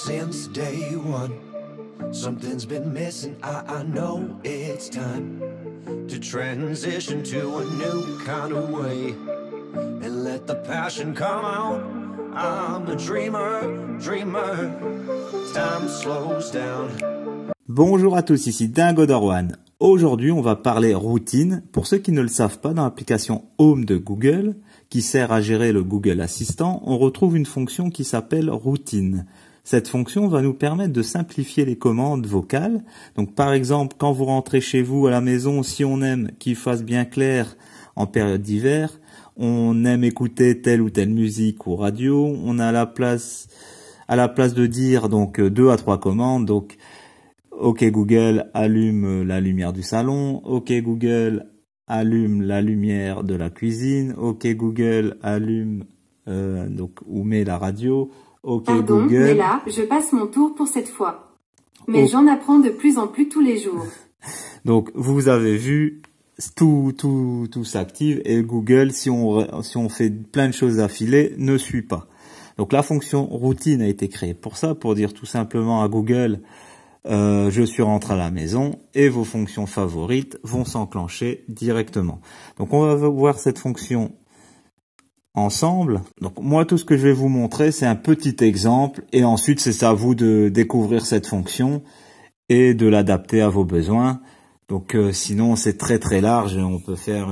since day one. Something's been missing, I know it's time to transition to a new kind of way and let the passion come out. I'm a dreamer, dreamer. Time slows down. Bonjour à tous, ici Dingodor1. Aujourd'hui, on va parler routine. Pour ceux qui ne le savent pas, dans l'application Home de Google, qui sert à gérer le Google Assistant, on retrouve une fonction qui s'appelle routine. Cette fonction va nous permettre de simplifier les commandes vocales. Donc par exemple, quand vous rentrez chez vous à la maison, si on aime qu'il fasse bien clair en période d'hiver, on aime écouter telle ou telle musique ou radio, on a à la place de dire donc 2 à 3 commandes, donc OK Google, allume la lumière du salon. OK Google, allume la lumière de la cuisine. OK Google, allume ou met la radio. OK Pardon, Google. mais là, je passe mon tour pour cette fois. Mais j'en apprends de plus en plus tous les jours. Donc vous avez vu, tout s'active et Google, si on fait plein de choses d'affilée, ne suit pas. Donc la fonction routine a été créée pour ça, pour dire tout simplement à Google, je suis rentré à la maison et vos fonctions favorites vont s'enclencher directement. Donc on va voir cette fonction ensemble. Donc moi, tout ce que je vais vous montrer, c'est un petit exemple et ensuite c'est à vous de découvrir cette fonction et de l'adapter à vos besoins. Donc sinon c'est très large et on peut faire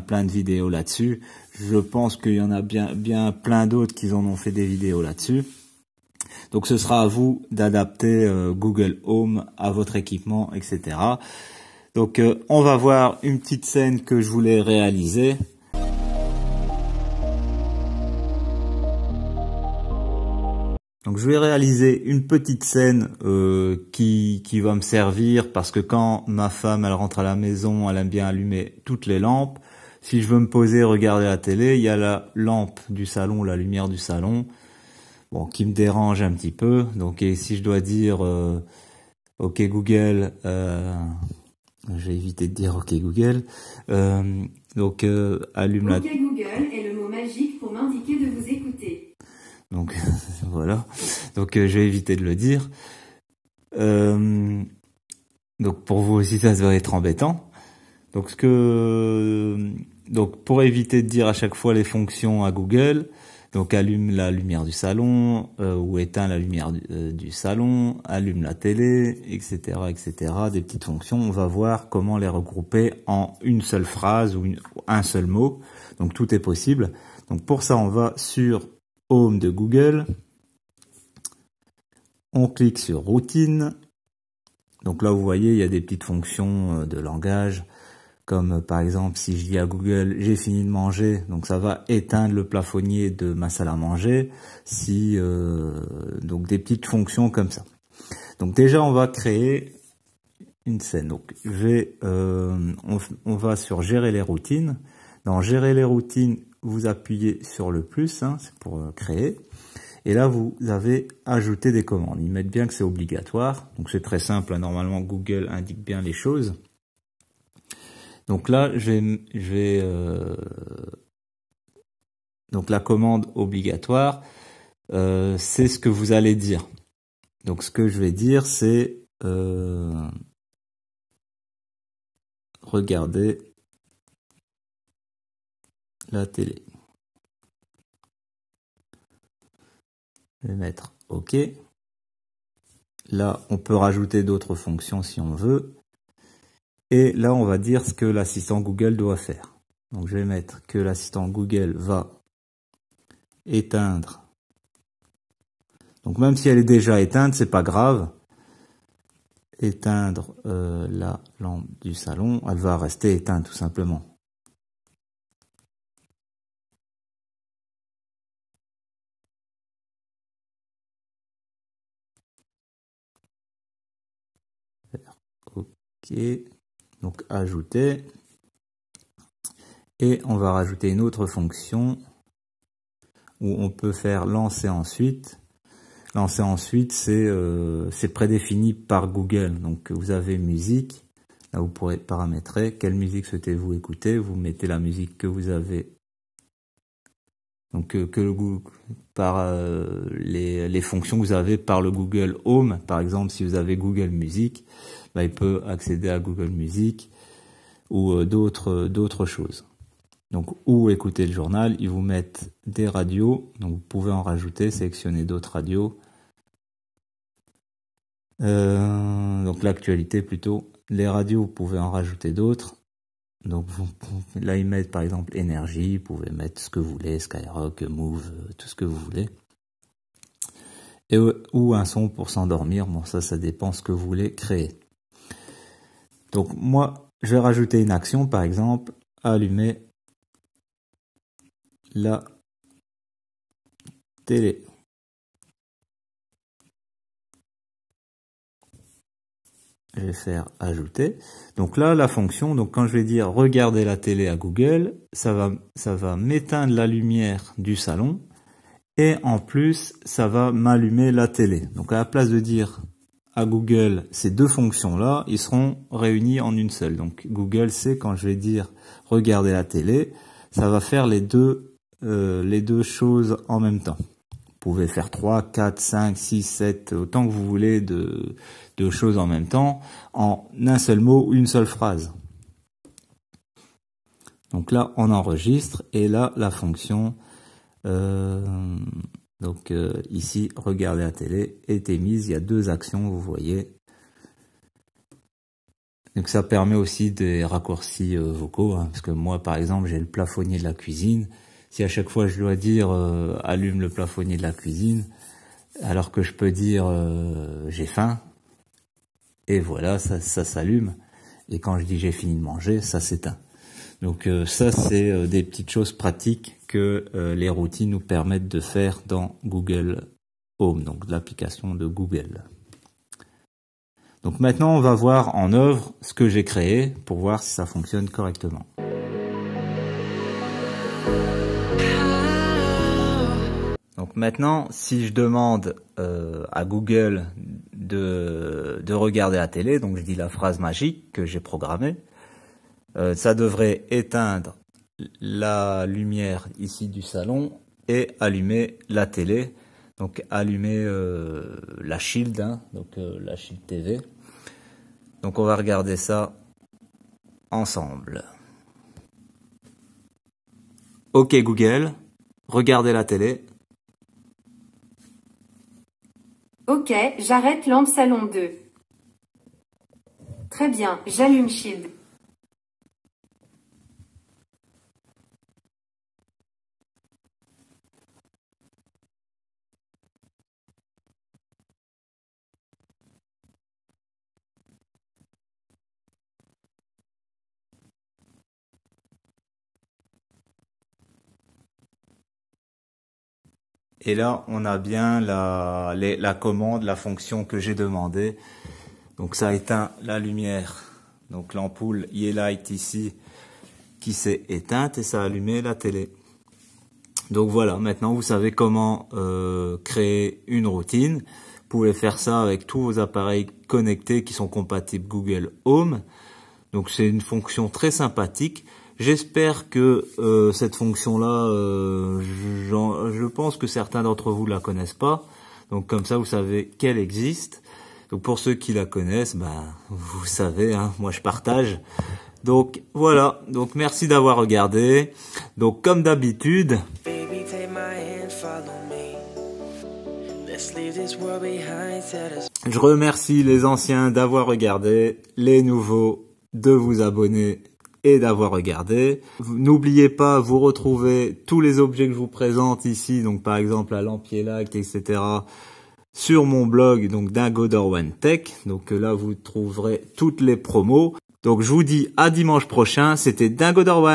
plein de vidéos là-dessus. Je pense qu'il y en a bien plein d'autres qui en ont fait des vidéos là-dessus. Donc ce sera à vous d'adapter Google Home à votre équipement, etc. Donc on va voir une petite scène que je voulais réaliser. Donc je vais réaliser une petite scène qui va me servir parce que quand ma femme elle rentre à la maison, elle aime bien allumer toutes les lampes. Si je veux me poser, regarder la télé, il y a la lampe du salon, la lumière du salon, bon, qui me dérange un petit peu. Donc et si je dois dire OK Google, je vais éviter de dire OK Google. Donc allume la. OK Google est le mot magique pour m'indiquer de vous écouter. Donc voilà, donc je vais éviter de le dire. Donc pour vous aussi ça va être embêtant. Donc pour éviter de dire à chaque fois les fonctions à Google, donc allume la lumière du salon ou éteins la lumière du salon, allume la télé, etc., des petites fonctions. On va voir comment les regrouper en une seule phrase ou un seul mot. Donc tout est possible. Donc pour ça on va sur Home de Google, on clique sur routine. Donc là vous voyez il y a des petites fonctions de langage, comme par exemple si je dis à Google j'ai fini de manger, donc ça va éteindre le plafonnier de ma salle à manger, donc des petites fonctions comme ça. Donc déjà on va créer une scène. Donc on va sur gérer les routines. Dans gérer les routines, vous appuyez sur le plus, c'est pour créer. Et là, vous avez ajouté des commandes. Ils mettent bien que c'est obligatoire. Donc c'est très simple. Normalement, Google indique bien les choses. Donc là, donc la commande obligatoire, c'est ce que vous allez dire. Donc ce que je vais dire, c'est regardez la télé. Je vais mettre OK. Là, on peut rajouter d'autres fonctions si on veut. Et là, on va dire ce que l'assistant Google doit faire. Donc, je vais mettre que l'assistant Google va éteindre. Donc, même si elle est déjà éteinte, c'est pas grave. Éteindre la lampe du salon, elle va rester éteinte tout simplement. OK, donc ajouter, et on va rajouter une autre fonction où on peut faire lancer ensuite. Lancer ensuite, c'est prédéfini par Google. Donc vous avez musique, là vous pourrez paramétrer quelle musique souhaitez-vous écouter. Vous mettez la musique que vous avez Donc par les fonctions que vous avez par le Google Home. Par exemple, si vous avez Google Music, bah, il peut accéder à Google Music ou d'autres choses. Donc, ou écouter le journal, ils vous mettent des radios. Donc, vous pouvez en rajouter, sélectionner d'autres radios. Donc, l'actualité plutôt. Les radios, vous pouvez en rajouter d'autres. Donc là ils mettent par exemple énergie, vous pouvez mettre ce que vous voulez, Skyrock, Move, tout ce que vous voulez. Et, ou un son pour s'endormir, bon ça dépend ce que vous voulez créer. Donc moi je vais rajouter une action, par exemple, allumer la télé. Je vais faire ajouter. Donc là, la fonction, donc quand je vais dire regarder la télé à Google, ça va m'éteindre la lumière du salon et en plus, ça va m'allumer la télé. Donc à la place de dire à Google ces deux fonctions-là, ils seront réunis en une seule. Donc Google sait quand je vais dire regarder la télé, ça va faire les deux choses en même temps. Vous pouvez faire 3, 4, 5, 6, 7, autant que vous voulez de choses en même temps, en un seul mot ou une seule phrase. Donc là, on enregistre, et là, la fonction, ici, regarder la télé, est émise. Il y a deux actions, vous voyez. Donc ça permet aussi des raccourcis vocaux, hein, parce que moi, par exemple, j'ai le plafonnier de la cuisine. Si à chaque fois je dois dire allume le plafonnier de la cuisine, alors que je peux dire j'ai faim, et voilà, ça s'allume. Et quand je dis j'ai fini de manger, ça s'éteint. Donc ça c'est des petites choses pratiques que les routines nous permettent de faire dans Google Home, donc l'application de Google. Donc maintenant on va voir en œuvre ce que j'ai créé pour voir si ça fonctionne correctement. Donc maintenant, si je demande à Google de regarder la télé, donc je dis la phrase magique que j'ai programmée, ça devrait éteindre la lumière ici du salon et allumer la télé. Donc allumer la Shield, hein, donc la Shield TV. Donc on va regarder ça ensemble. Ok Google, regardez la télé. Ok, j'arrête lampe salon 2. Très bien, j'allume Shield. Et là, on a bien la commande, la fonction que j'ai demandée. Donc ça éteint la lumière. Donc l'ampoule Yeelight ici qui s'est éteinte et ça a allumé la télé. Donc voilà, maintenant vous savez comment créer une routine. Vous pouvez faire ça avec tous vos appareils connectés qui sont compatibles Google Home. Donc c'est une fonction très sympathique. J'espère que cette fonction-là, je pense que certains d'entre vous la connaissent pas. Donc comme ça, vous savez qu'elle existe. Donc pour ceux qui la connaissent, ben vous savez, hein, moi je partage. Donc voilà. Donc merci d'avoir regardé. Donc comme d'habitude, je remercie les anciens d'avoir regardé, les nouveaux de vous abonner et d'avoir regardé. N'oubliez pas, vous retrouvez tous les objets que je vous présente ici, donc par exemple la lampe Yeelight, etc. sur mon blog, donc Dingodor Tech. Donc là, vous trouverez toutes les promos. Donc je vous dis à dimanche prochain, c'était Dingodor.